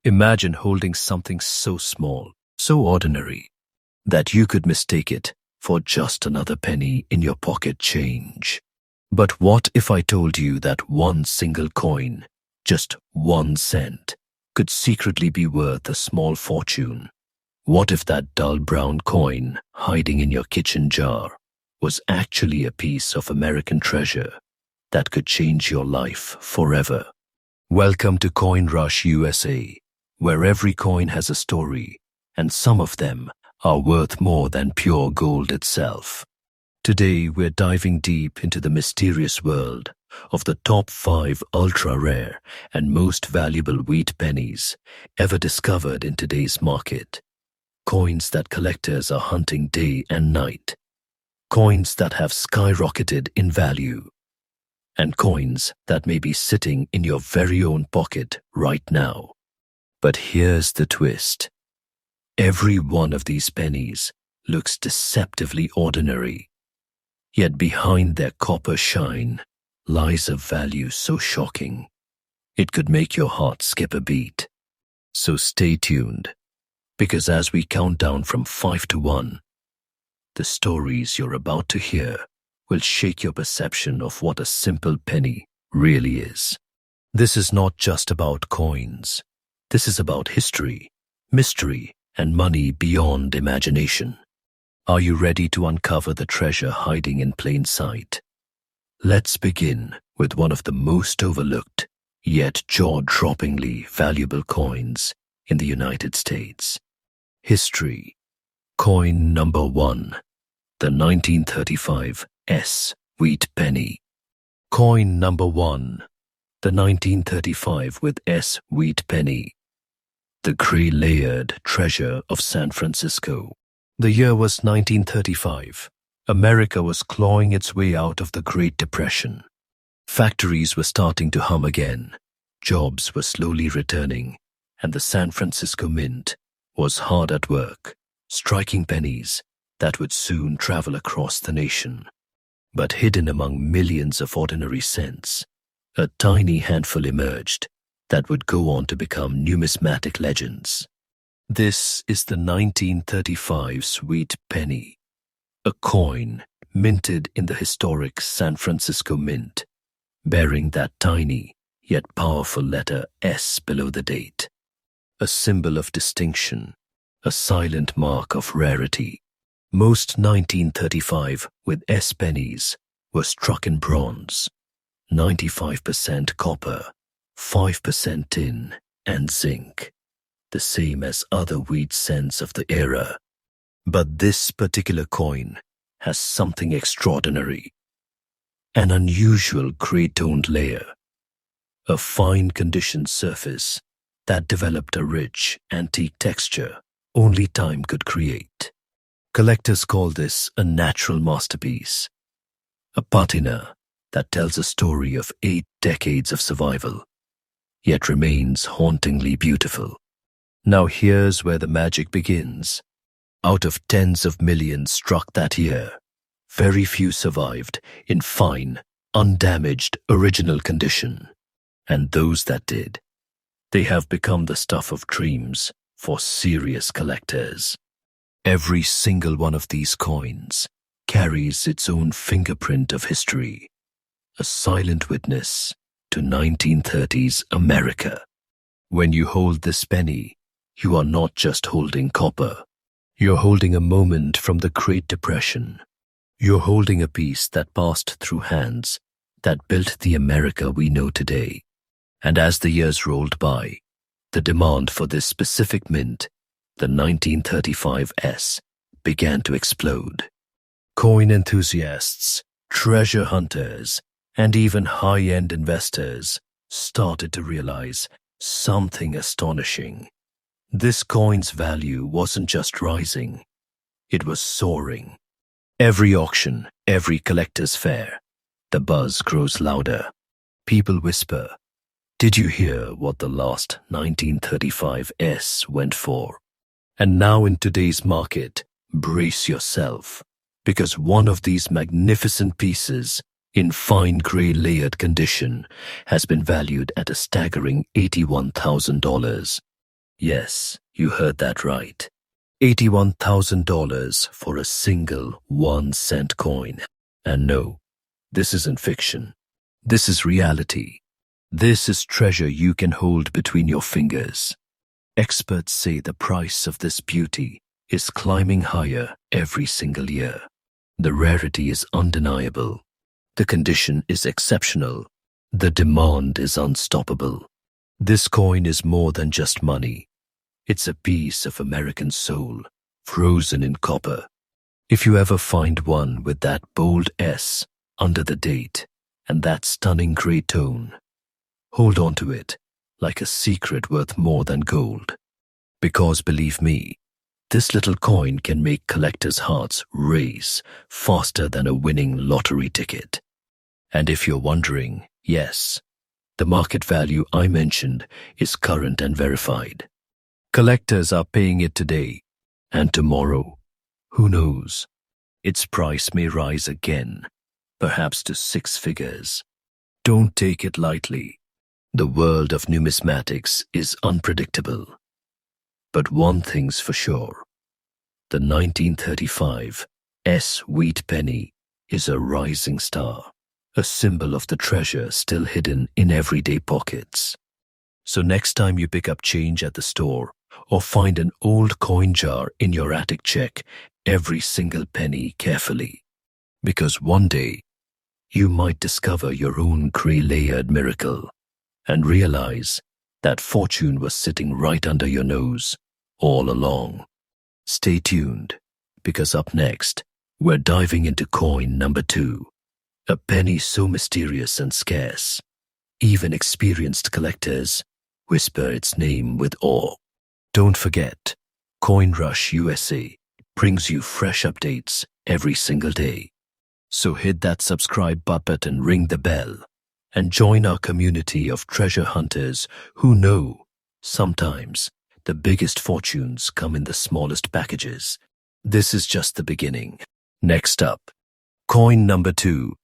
Imagine holding something so small, so ordinary, that you could mistake it for just another penny in your pocket change. But what if I told you that one single coin, just 1 cent, could secretly be worth a small fortune? What if that dull brown coin hiding in your kitchen jar was actually a piece of American treasure that could change your life forever? Welcome to Coin Rush USA, where every coin has a story, and some of them are worth more than pure gold itself. Today we're diving deep into the mysterious world of the top 5 ultra-rare and most valuable wheat pennies ever discovered in today's market. Coins that collectors are hunting day and night. Coins that have skyrocketed in value. And coins that may be sitting in your very own pocket right now. But here's the twist. Every one of these pennies looks deceptively ordinary. Yet behind their copper shine lies a value so shocking, it could make your heart skip a beat. So stay tuned, because as we count down from 5 to 1, the stories you're about to hear will shake your perception of what a simple penny really is. This is not just about coins. This is about history, mystery, and money beyond imagination. Are you ready to uncover the treasure hiding in plain sight? Let's begin with one of the most overlooked, yet jaw-droppingly valuable coins in the United States. History. Coin number 1, the 1935 S wheat penny. Coin number 1, the 1935 with S wheat penny. The gray-layered treasure of San Francisco. The year was 1935. America was clawing its way out of the Great Depression. Factories were starting to hum again. Jobs were slowly returning, and the San Francisco Mint was hard at work, striking pennies that would soon travel across the nation. But hidden among millions of ordinary cents, a tiny handful emerged that would go on to become numismatic legends. This is the 1935 sweet penny, a coin minted in the historic San Francisco Mint, bearing that tiny yet powerful letter S below the date, a symbol of distinction, a silent mark of rarity. Most 1935 with S pennies were struck in bronze, 95% copper, 5% tin, and zinc, the same as other wheat cents of the era. But this particular coin has something extraordinary. An unusual gray-toned layer, a fine-conditioned surface that developed a rich, antique texture only time could create. Collectors call this a natural masterpiece, a patina that tells a story of 8 decades of survival, yet remains hauntingly beautiful. Now here's where the magic begins. Out of tens of millions struck that year, very few survived in fine, undamaged, original condition. And those that did, they have become the stuff of dreams for serious collectors. Every single one of these coins carries its own fingerprint of history, a silent witness to 1930s America. When you hold this penny, you are not just holding copper. You're holding a moment from the Great Depression. You're holding a piece that passed through hands that built the America we know today. And as the years rolled by, the demand for this specific mint, the 1935 S, began to explode. Coin enthusiasts, treasure hunters, and even high-end investors started to realize something astonishing. This coin's value wasn't just rising, it was soaring. Every auction, every collector's fair, the buzz grows louder. People whisper, "Did you hear what the last 1935 S went for?" And now in today's market, brace yourself, because one of these magnificent pieces, in fine gray layered condition, has been valued at a staggering $81,000. Yes, you heard that right. $81,000 for a single 1-cent coin. And no, this isn't fiction. This is reality. This is treasure you can hold between your fingers. Experts say the price of this beauty is climbing higher every single year. The rarity is undeniable. The condition is exceptional. The demand is unstoppable. This coin is more than just money. It's a piece of American soul, frozen in copper. If you ever find one with that bold S under the date and that stunning gray tone, hold on to it like a secret worth more than gold. Because believe me, this little coin can make collectors' hearts race faster than a winning lottery ticket. And if you're wondering, yes, the market value I mentioned is current and verified. Collectors are paying it today, and tomorrow, who knows? Its price may rise again, perhaps to 6 figures. Don't take it lightly. The world of numismatics is unpredictable. But one thing's for sure. The 1935 S. Wheat penny is a rising star, a symbol of the treasure still hidden in everyday pockets. So next time you pick up change at the store or find an old coin jar in your attic, check every single penny carefully. Because one day, you might discover your own gray-layered miracle and realize that fortune was sitting right under your nose all along. Stay tuned, because up next, we're diving into coin number 2, a penny so mysterious and scarce, even experienced collectors whisper its name with awe. Don't forget, Coin Rush USA brings you fresh updates every single day. So hit that subscribe button, ring the bell, and join our community of treasure hunters who know sometimes the biggest fortunes come in the smallest packages. This is just the beginning. Next up, coin number 2,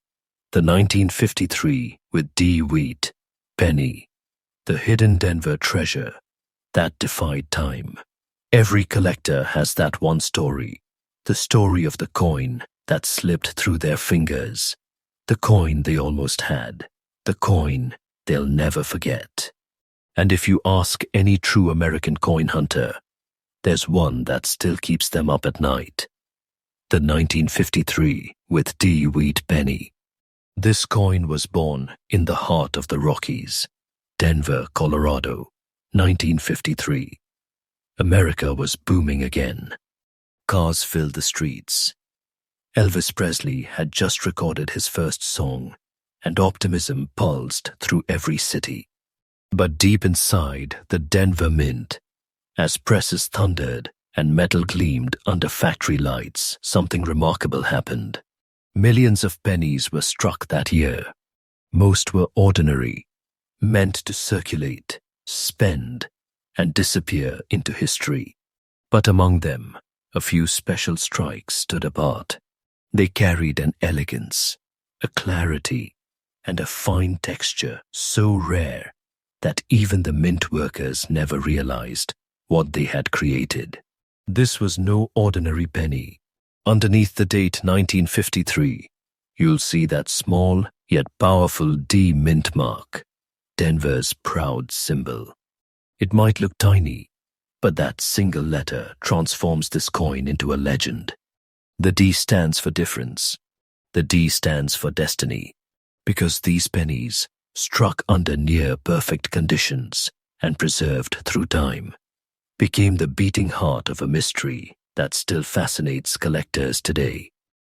the 1953 with D. Wheat penny, the hidden Denver treasure that defied time. Every collector has that one story, the story of the coin that slipped through their fingers, the coin they almost had, the coin they'll never forget. And if you ask any true American coin hunter, there's one that still keeps them up at night. The 1953 with D. Wheat penny. This coin was born in the heart of the Rockies, Denver, Colorado, 1953. America was booming again. Cars filled the streets. Elvis Presley had just recorded his first song, and optimism pulsed through every city. But deep inside the Denver Mint, as presses thundered and metal gleamed under factory lights, something remarkable happened. Millions of pennies were struck that year. Most were ordinary, meant to circulate, spend, and disappear into history. But among them, a few special strikes stood apart. They carried an elegance, a clarity, and a fine texture so rare that even the mint workers never realized what they had created. This was no ordinary penny. Underneath the date 1953, you'll see that small yet powerful D mint mark, Denver's proud symbol. It might look tiny, but that single letter transforms this coin into a legend. The D stands for difference. The D stands for destiny, because these pennies, struck under near-perfect conditions and preserved through time, became the beating heart of a mystery that still fascinates collectors today.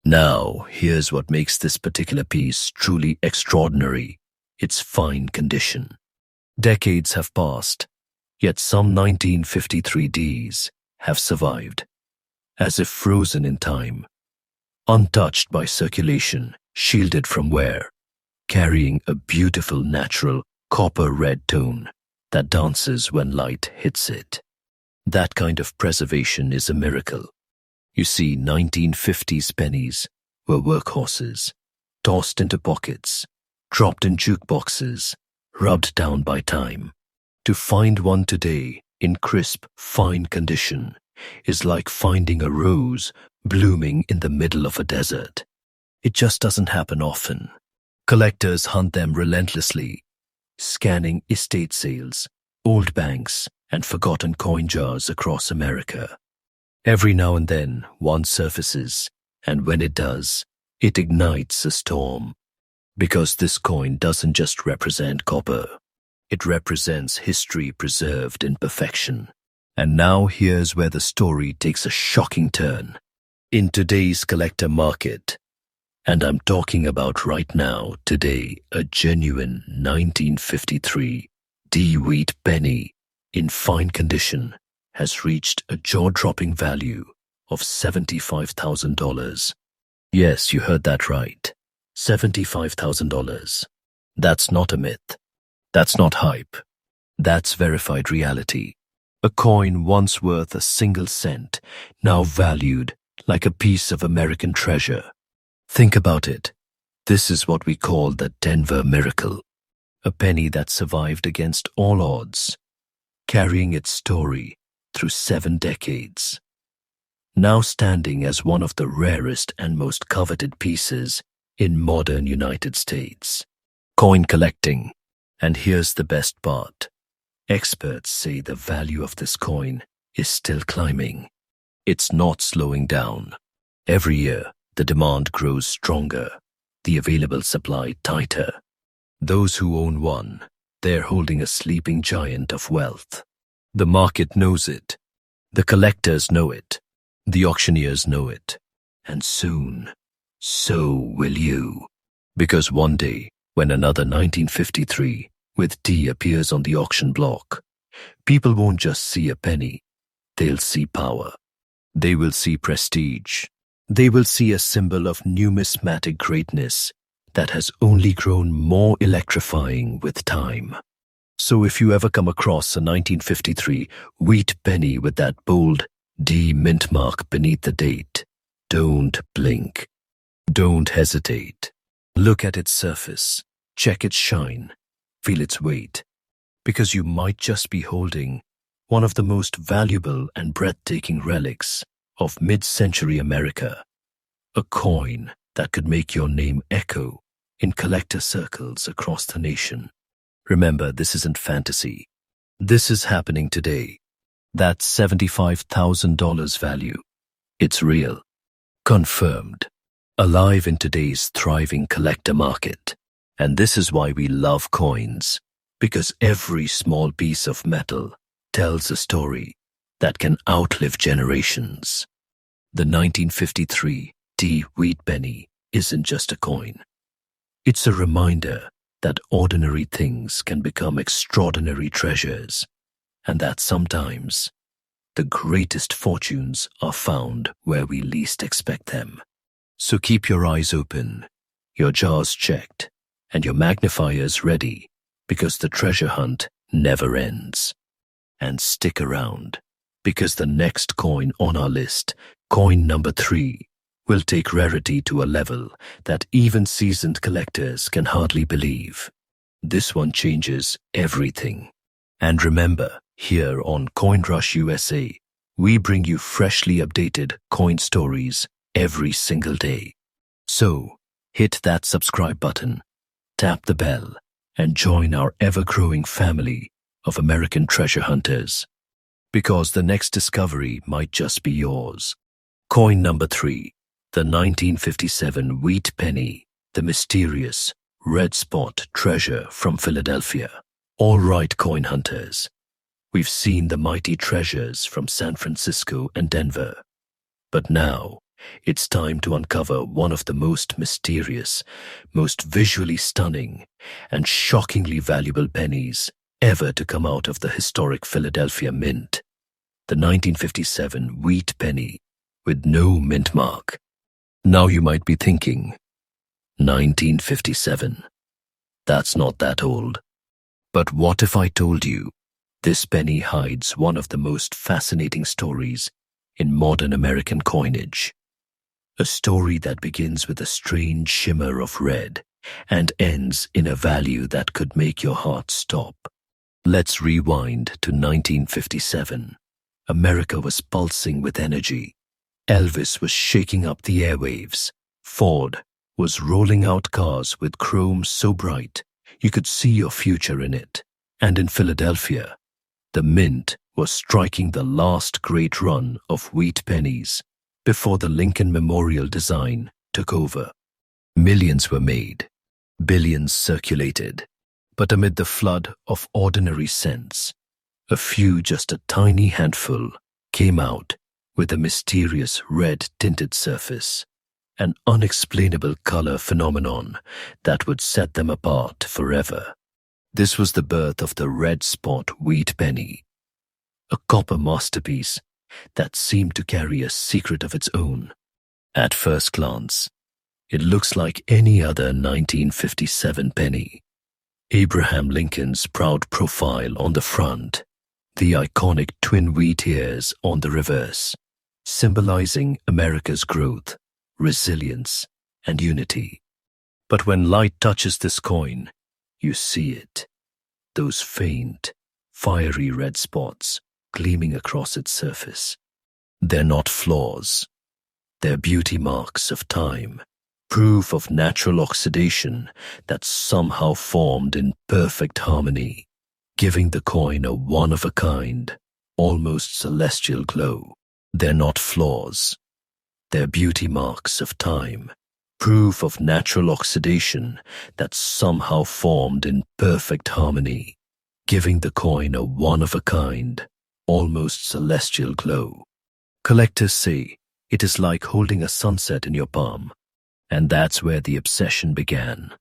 Now, here's what makes this particular piece truly extraordinary: its fine condition. Decades have passed, yet some 1953 Ds have survived, as if frozen in time, untouched by circulation, shielded from wear, carrying a beautiful natural copper-red tone that dances when light hits it. That kind of preservation is a miracle. You see, 1950s pennies were workhorses, tossed into pockets, dropped in jukeboxes, rubbed down by time. To find one today in crisp, fine condition, is like finding a rose blooming in the middle of a desert. It just doesn't happen often. Collectors hunt them relentlessly, scanning estate sales, old banks, and forgotten coin jars across America. Every now and then, one surfaces, and when it does, it ignites a storm. Because this coin doesn't just represent copper. It represents history preserved in perfection. And now here's where the story takes a shocking turn. In today's collector market, and I'm talking about right now, today, a genuine 1953 D-Wheat penny in fine condition has reached a jaw-dropping value of $75,000. Yes, you heard that right. $75,000. That's not a myth. That's not hype. That's verified reality. A coin once worth a single cent, now valued like a piece of American treasure. Think about it. This is what we call the Denver miracle. A penny that survived against all odds, carrying its story through 7 decades. Now standing as one of the rarest and most coveted pieces in modern United States. Coin collecting. And here's the best part. Experts say the value of this coin is still climbing. It's not slowing down. Every year, the demand grows stronger, the available supply tighter. Those who own one, they're holding a sleeping giant of wealth. The market knows it. The collectors know it. The auctioneers know it. And soon, so will you. Because one day, when another 1953 with D appears on the auction block, people won't just see a penny. They'll see power. They will see prestige. They will see a symbol of numismatic greatness that has only grown more electrifying with time. So if you ever come across a 1953 wheat penny with that bold D mint mark beneath the date, don't blink. Don't hesitate. Look at its surface. Check its shine. Feel its weight. Because you might just be holding one of the most valuable and breathtaking relics of mid-century America. A coin that could make your name echo in collector circles across the nation. Remember, this isn't fantasy. This is happening today. That $75,000 value. It's real. Confirmed. Alive in today's thriving collector market. And this is why we love coins. Because every small piece of metal tells a story that can outlive generations. The 1953 D wheat penny isn't just a coin. It's a reminder that ordinary things can become extraordinary treasures, and that sometimes the greatest fortunes are found where we least expect them. So keep your eyes open, your jars checked, and your magnifiers ready, because the treasure hunt never ends. And stick around, because the next coin on our list, coin number 3, will take rarity to a level that even seasoned collectors can hardly believe. This one changes everything. And remember, here on CoinRush USA, we bring you freshly updated coin stories every single day. So, hit that subscribe button, tap the bell, and join our ever-growing family of American treasure hunters. Because the next discovery might just be yours. Coin number 3, the 1957 wheat penny, the mysterious red spot treasure from Philadelphia. All right, coin hunters. We've seen the mighty treasures from San Francisco and Denver. But now, it's time to uncover one of the most mysterious, most visually stunning, and shockingly valuable pennies ever to come out of the historic Philadelphia Mint. The 1957 wheat penny with no mint mark. Now you might be thinking, 1957. That's not that old. But what if I told you this penny hides one of the most fascinating stories in modern American coinage? A story that begins with a strange shimmer of red and ends in a value that could make your heart stop. Let's rewind to 1957. America was pulsing with energy. Elvis was shaking up the airwaves. Ford was rolling out cars with chrome so bright you could see your future in it. And in Philadelphia, the Mint was striking the last great run of wheat pennies before the Lincoln Memorial design took over. Millions were made, billions circulated, but amid the flood of ordinary cents, a few, just a tiny handful, came out with a mysterious red-tinted surface, an unexplainable color phenomenon that would set them apart forever. This was the birth of the red spot wheat penny, a copper masterpiece that seemed to carry a secret of its own. At first glance, it looks like any other 1957 penny. Abraham Lincoln's proud profile on the front, the iconic twin wheat ears on the reverse, symbolizing America's growth, resilience, and unity. But when light touches this coin, you see it. Those faint, fiery red spots gleaming across its surface. They're not flaws. They're beauty marks of time, proof of natural oxidation that somehow formed in perfect harmony, giving the coin a one-of-a-kind, almost celestial glow. They're not flaws. They're beauty marks of time, proof of natural oxidation that somehow formed in perfect harmony, giving the coin a one-of-a-kind, almost celestial glow. Collectors say it is like holding a sunset in your palm, and that's where the obsession began.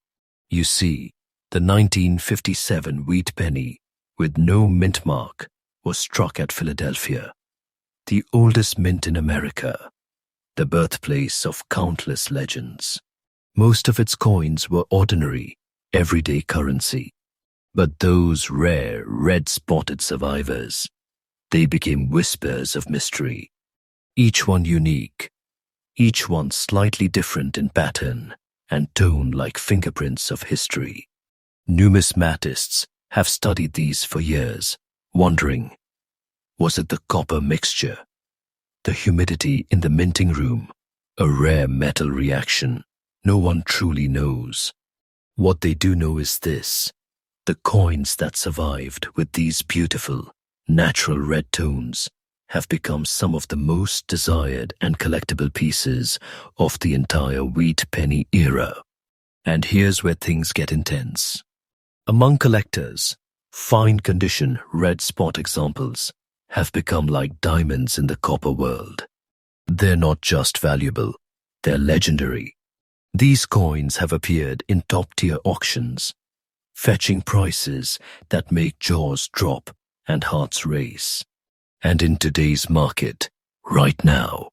You see, the 1957 wheat penny with no mint mark was struck at Philadelphia, the oldest mint in America, the birthplace of countless legends. Most of its coins were ordinary, everyday currency, but those rare, red-spotted survivors, they became whispers of mystery, each one unique, each one slightly different in pattern and tone like fingerprints of history. Numismatists have studied these for years, wondering, was it the copper mixture, the humidity in the minting room, a rare metal reaction? No one truly knows. What they do know is this: the coins that survived with these beautiful, natural red tones have become some of the most desired and collectible pieces of the entire wheat penny era. And here's where things get intense. Among collectors, fine condition red spot examples have become like diamonds in the copper world. They're not just valuable, they're legendary. These coins have appeared in top-tier auctions, fetching prices that make jaws drop and hearts race. And in today's market, right now,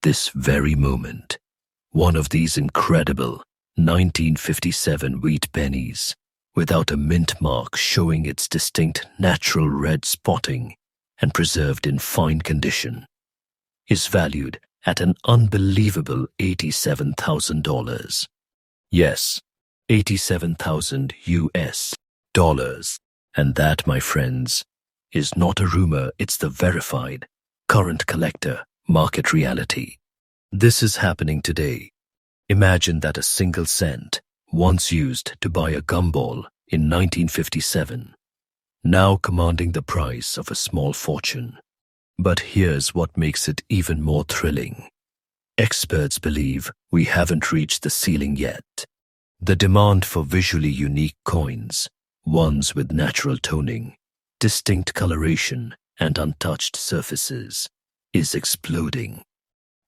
this very moment, one of these incredible 1957 wheat pennies, without a mint mark showing its distinct natural red spotting and preserved in fine condition, is valued at an unbelievable $87,000. Yes, 87,000 US dollars. And that, my friends, is not a rumor, it's the verified, current collector market reality. This is happening today. Imagine that a single cent, once used to buy a gumball in 1957, now commanding the price of a small fortune. But here's what makes it even more thrilling. Experts believe we haven't reached the ceiling yet. The demand for visually unique coins, ones with natural toning, distinct coloration, and untouched surfaces, is exploding.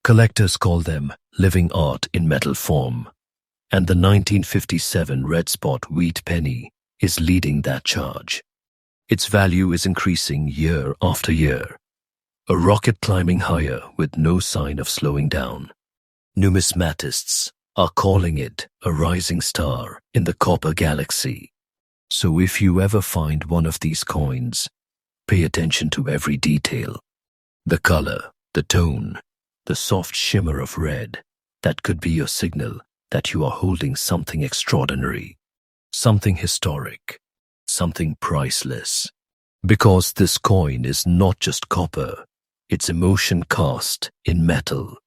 Collectors call them living art in metal form, and the 1957 red spot wheat penny is leading that charge. Its value is increasing year after year, a rocket climbing higher with no sign of slowing down. Numismatists are calling it a rising star in the copper galaxy. So if you ever find one of these coins, pay attention to every detail. The color, the tone, the soft shimmer of red. That could be your signal that you are holding something extraordinary, something historic, something priceless. Because this coin is not just copper, it's emotion cast in metal.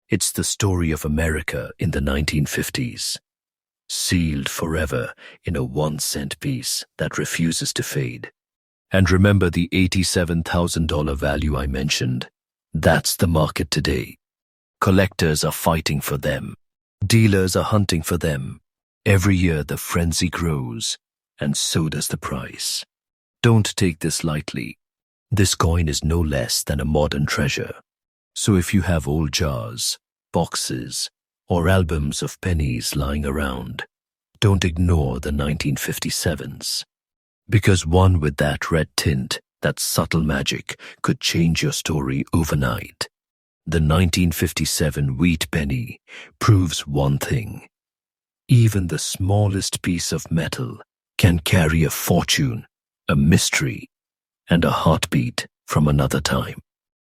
It's the story of America in the 1950s, sealed forever in a 1-cent piece that refuses to fade. And remember the $87,000 value I mentioned? That's the market today. Collectors are fighting for them. Dealers are hunting for them. Every year the frenzy grows, and so does the price. Don't take this lightly. This coin is no less than a modern treasure. So if you have old jars, boxes, or albums of pennies lying around, don't ignore the 1957s. Because one with that red tint, that subtle magic, could change your story overnight. The 1957 wheat penny proves one thing. Even the smallest piece of metal can carry a fortune, a mystery, and a heartbeat from another time.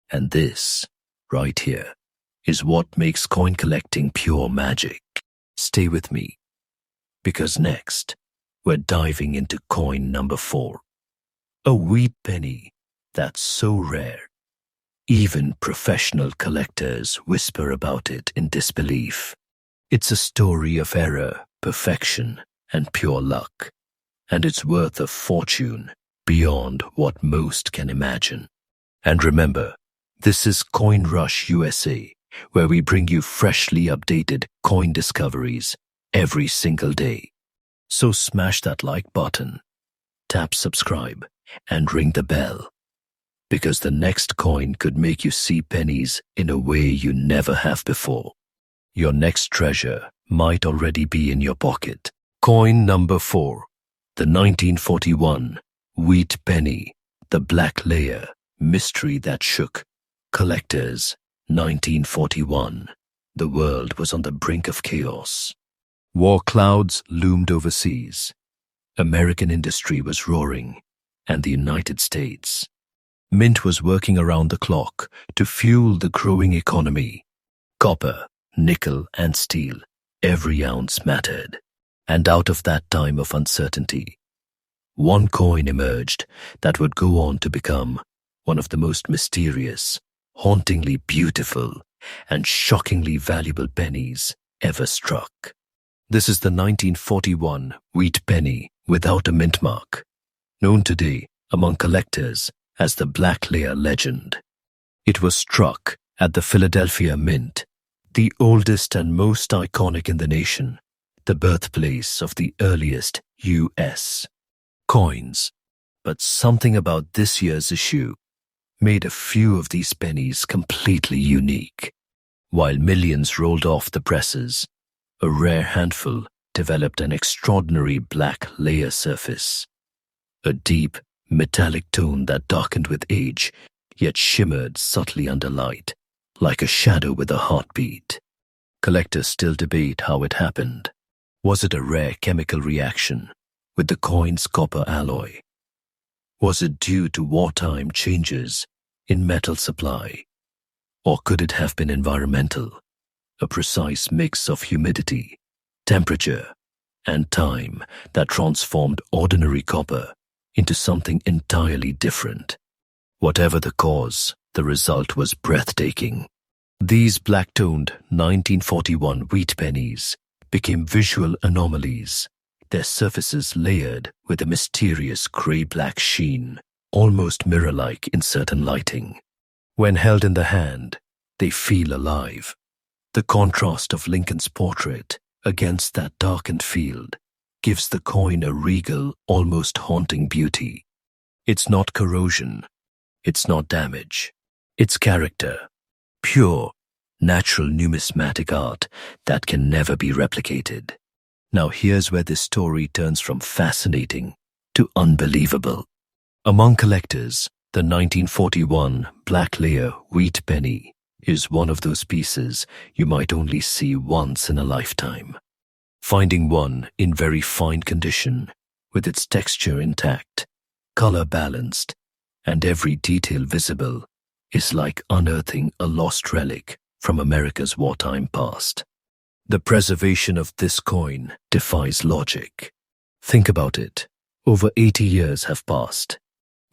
And this, right here, is what makes coin collecting pure magic. Stay with me, because next, we're diving into coin number 4. A wheat penny that's so rare. Even professional collectors whisper about it in disbelief. It's a story of error, perfection, and pure luck. And it's worth a fortune beyond what most can imagine. And remember, this is Coin Rush USA, where we bring you freshly updated coin discoveries every single day. So smash that like button, tap subscribe, and ring the bell. Because the next coin could make you see pennies in a way you never have before. Your next treasure might already be in your pocket. Coin number 4, the 1941 wheat penny, the black layer, mystery that shook. Collectors, 1941. The world was on the brink of chaos. War clouds loomed overseas. American industry was roaring, and the United States. Mint was working around the clock to fuel the growing economy. Copper, nickel, and steel, every ounce mattered. And out of that time of uncertainty, one coin emerged that would go on to become one of the most mysterious, hauntingly beautiful, and shockingly valuable pennies ever struck. This is the 1941 wheat penny without a mint mark, known today among collectors as the Black Layer legend. It was struck at the Philadelphia Mint, the oldest and most iconic in the nation, the birthplace of the earliest U.S. coins. But something about this year's issue made a few of these pennies completely unique. While millions rolled off the presses, a rare handful developed an extraordinary black layer surface, a deep, metallic tone that darkened with age, yet shimmered subtly under light, like a shadow with a heartbeat. Collectors still debate how it happened. Was it a rare chemical reaction with the coin's copper alloy? Was it due to wartime changes in metal supply? Or could it have been environmental, a precise mix of humidity, temperature, and time that transformed ordinary copper into something entirely different? Whatever the cause, the result was breathtaking. These black-toned 1941 wheat pennies became visual anomalies, their surfaces layered with a mysterious gray-black sheen, almost mirror-like in certain lighting. When held in the hand, they feel alive. The contrast of Lincoln's portrait against that darkened field gives the coin a regal, almost haunting beauty. It's not corrosion. It's not damage. It's character. Pure, natural numismatic art that can never be replicated. Now here's where this story turns from fascinating to unbelievable. Among collectors, the 1941 black layer wheat penny is one of those pieces you might only see once in a lifetime. Finding one in very fine condition, with its texture intact, color balanced, and every detail visible, is like unearthing a lost relic from America's wartime past. The preservation of this coin defies logic. Think about it. Over 80 years have passed,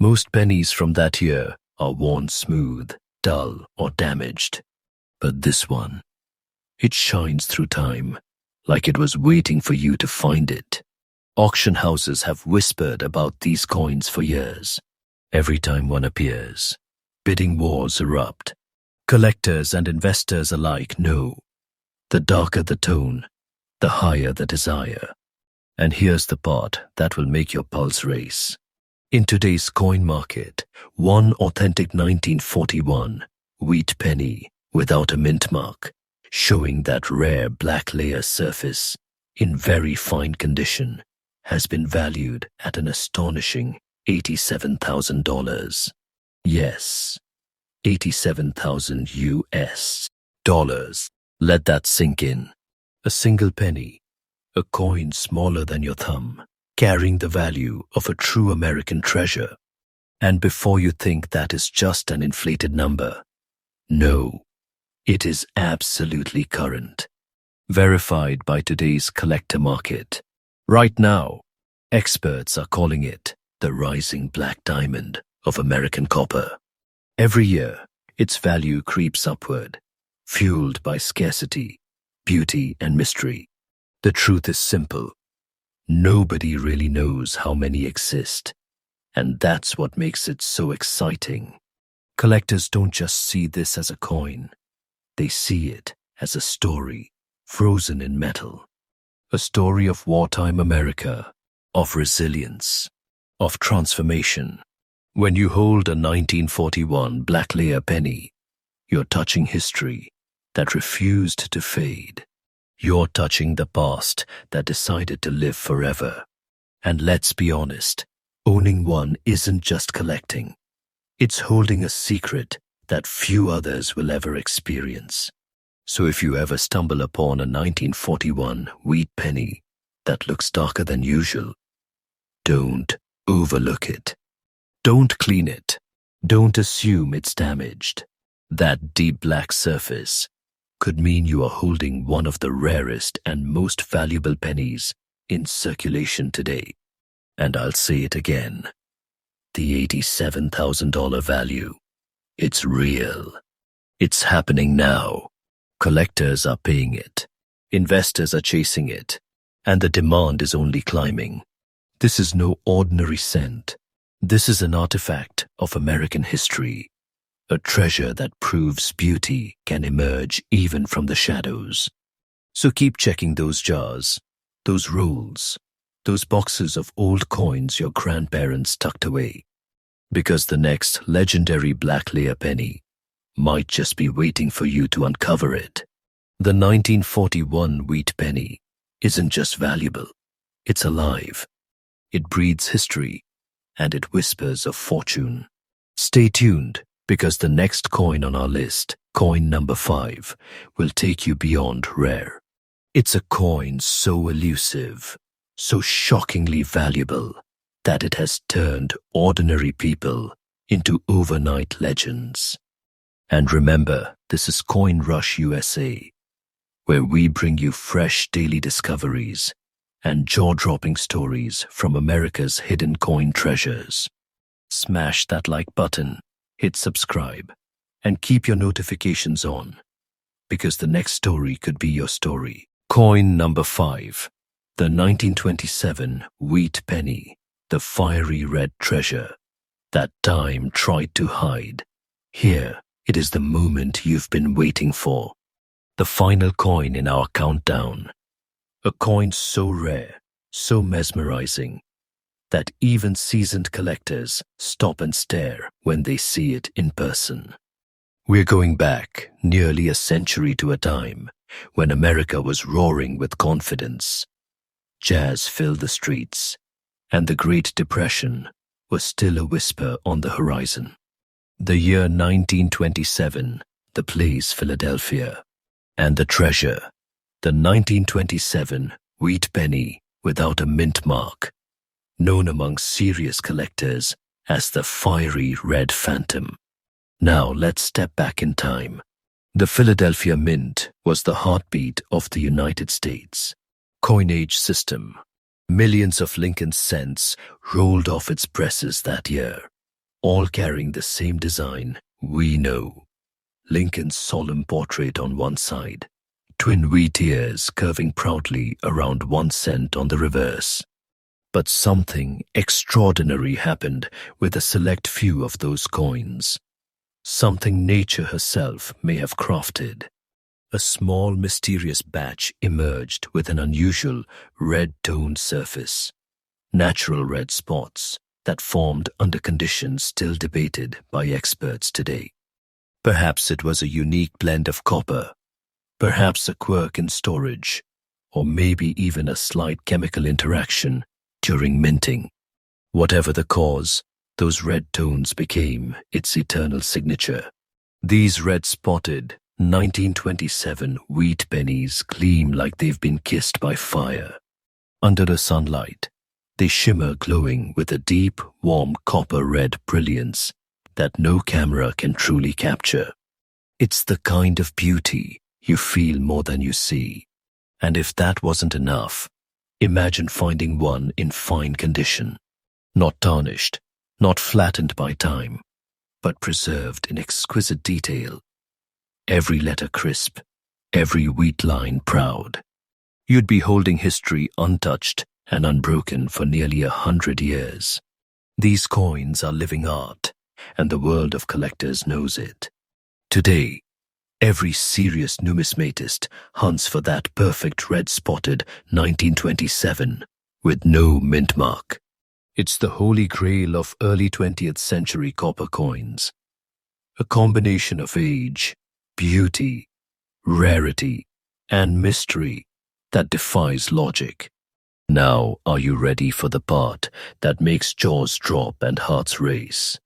Most pennies from that year are worn smooth, dull, or damaged. But this one, it shines through time, like it was waiting for you to find it. Auction houses have whispered about these coins for years. Every time one appears, bidding wars erupt. Collectors and investors alike know the darker the tone, the higher the desire. And here's the part that will make your pulse race. In today's coin market, one authentic 1941 wheat penny without a mint mark, showing that rare black layer surface in very fine condition, has been valued at an astonishing $87,000. Yes, 87,000 US dollars. Let that sink in. A single penny, a coin smaller than your thumb, carrying the value of a true American treasure. And before you think that is just an inflated number, no, it is absolutely current. Verified by today's collector market. Right now, experts are calling it the rising black diamond of American copper. Every year, its value creeps upward, fueled by scarcity, beauty, and mystery. The truth is simple. Nobody really knows how many exist, and that's what makes it so exciting. Collectors don't just see this as a coin. They see it as a story, frozen in metal. A story of wartime America, of resilience, of transformation. When you hold a 1941 black layer penny, you're touching history that refused to fade. You're touching the past that decided to live forever. And let's be honest, owning one isn't just collecting. It's holding a secret that few others will ever experience. So if you ever stumble upon a 1941 wheat penny that looks darker than usual, don't overlook it. Don't clean it. Don't assume it's damaged. That deep black surface could mean you are holding one of the rarest and most valuable pennies in circulation today. And I'll say it again. The $87,000 value. It's real. It's happening now. Collectors are paying it. Investors are chasing it. And the demand is only climbing. This is no ordinary cent. This is an artifact of American history. A treasure that proves beauty can emerge even from the shadows. So keep checking those jars, those rolls, those boxes of old coins your grandparents tucked away. Because the next legendary black layer penny might just be waiting for you to uncover it. The 1941 wheat penny isn't just valuable, it's alive. It breathes history, and it whispers of fortune. Stay tuned, because the next coin on our list, coin number 5, will take you beyond rare. It's a coin so elusive, so shockingly valuable, that it has turned ordinary people into overnight legends. And remember, this is Coin Rush USA, where we bring you fresh daily discoveries and jaw-dropping stories from America's hidden coin treasures. Smash that like button, hit subscribe, and keep your notifications on, because the next story could be your story. Coin number 5, the 1927 wheat penny, the fiery red treasure that time tried to hide. Here, it is the moment you've been waiting for. The final coin in our countdown. A coin so rare, so mesmerizing, that even seasoned collectors stop and stare when they see it in person. We're going back nearly a century to a time when America was roaring with confidence. Jazz filled the streets, and the Great Depression was still a whisper on the horizon. The year 1927, the place Philadelphia, and the treasure, the 1927 wheat penny without a mint mark, known among serious collectors as the fiery red phantom. Now let's step back in time. The Philadelphia Mint was the heartbeat of the United States coinage system. Millions of Lincoln cents rolled off its presses that year. all carrying the same design we know. Lincoln's solemn portrait on one side, twin wheat ears curving proudly around 1 cent on the reverse. But something extraordinary happened with a select few of those coins. Something nature herself may have crafted. A small mysterious batch emerged with an unusual red-toned surface, natural red spots that formed under conditions still debated by experts today. Perhaps it was a unique blend of copper, perhaps a quirk in storage, or maybe even a slight chemical interaction during minting. Whatever the cause, those red tones became its eternal signature. These red-spotted 1927 wheat pennies gleam like they've been kissed by fire. Under the sunlight, they shimmer glowing with a deep, warm copper-red brilliance that no camera can truly capture. It's the kind of beauty you feel more than you see. And if that wasn't enough, imagine finding one in fine condition, not tarnished, not flattened by time, but preserved in exquisite detail. Every letter crisp, every wheat line proud. You'd be holding history untouched and unbroken for nearly 100 years. These coins are living art, and the world of collectors knows it. Today, every serious numismatist hunts for that perfect red-spotted 1927 with no mint mark. It's the holy grail of early 20th century copper coins. A combination of age, beauty, rarity, and mystery that defies logic. Now, are you ready for the part that makes jaws drop and hearts race?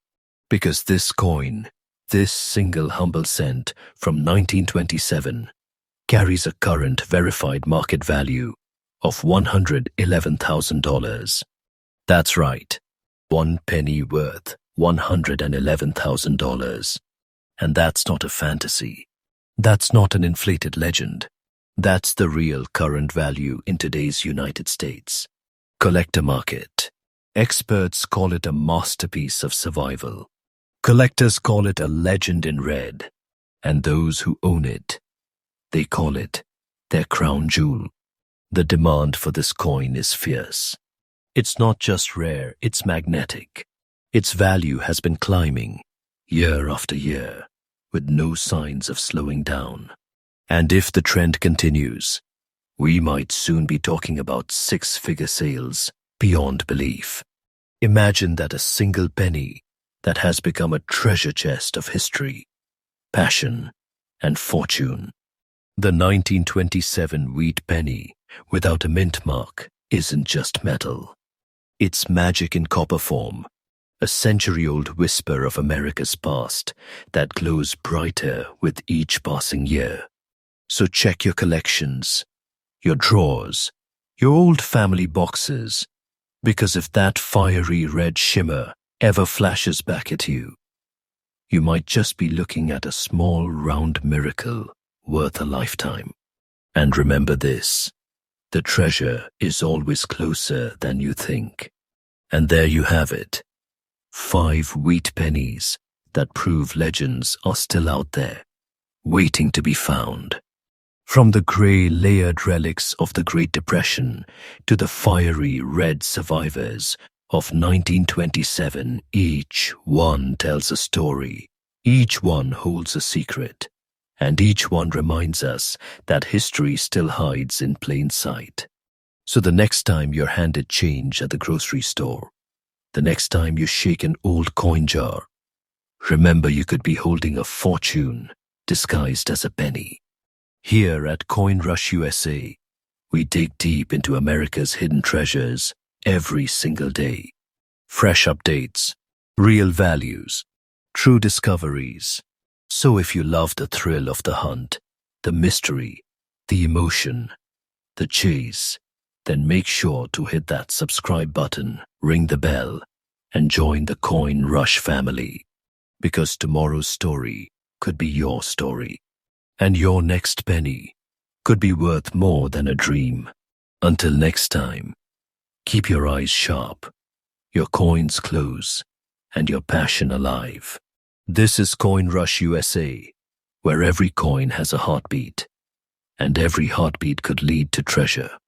Because this coin, this single humble cent from 1927, carries a current verified market value of $111,000. That's right, 1 penny worth $111,000. And that's not a fantasy. That's not an inflated legend. That's the real current value in today's United States. Collector market. Experts call it a masterpiece of survival. Collectors call it a legend in red. And those who own it, they call it their crown jewel. The demand for this coin is fierce. It's not just rare, it's magnetic. Its value has been climbing year after year, with no signs of slowing down. And if the trend continues, we might soon be talking about 6-figure sales beyond belief. Imagine that a single penny that has become a treasure chest of history, passion, and fortune. The 1927 wheat penny without a mint mark isn't just metal. It's magic in copper form, a century-old whisper of America's past that glows brighter with each passing year. So check your collections, your drawers, your old family boxes, because if that fiery red shimmer ever flashes back at you, you might just be looking at a small round miracle worth a lifetime. And remember this, the treasure is always closer than you think. And there you have it, 5 wheat pennies that prove legends are still out there, waiting to be found. From the grey layered relics of the Great Depression to the fiery red survivors of 1927, each one tells a story, each one holds a secret, and each one reminds us that history still hides in plain sight. So the next time you're handed change at the grocery store, the next time you shake an old coin jar, remember you could be holding a fortune disguised as a penny. Here at Coin Rush USA, we dig deep into America's hidden treasures every single day. Fresh updates, real values, true discoveries. So if you love the thrill of the hunt, the mystery, the emotion, the chase, then make sure to hit that subscribe button, ring the bell, and join the Coin Rush family. Because tomorrow's story could be your story. And your next penny could be worth more than a dream. Until next time, keep your eyes sharp, your coins close, and your passion alive. This is Coin Rush USA, where every coin has a heartbeat, and every heartbeat could lead to treasure.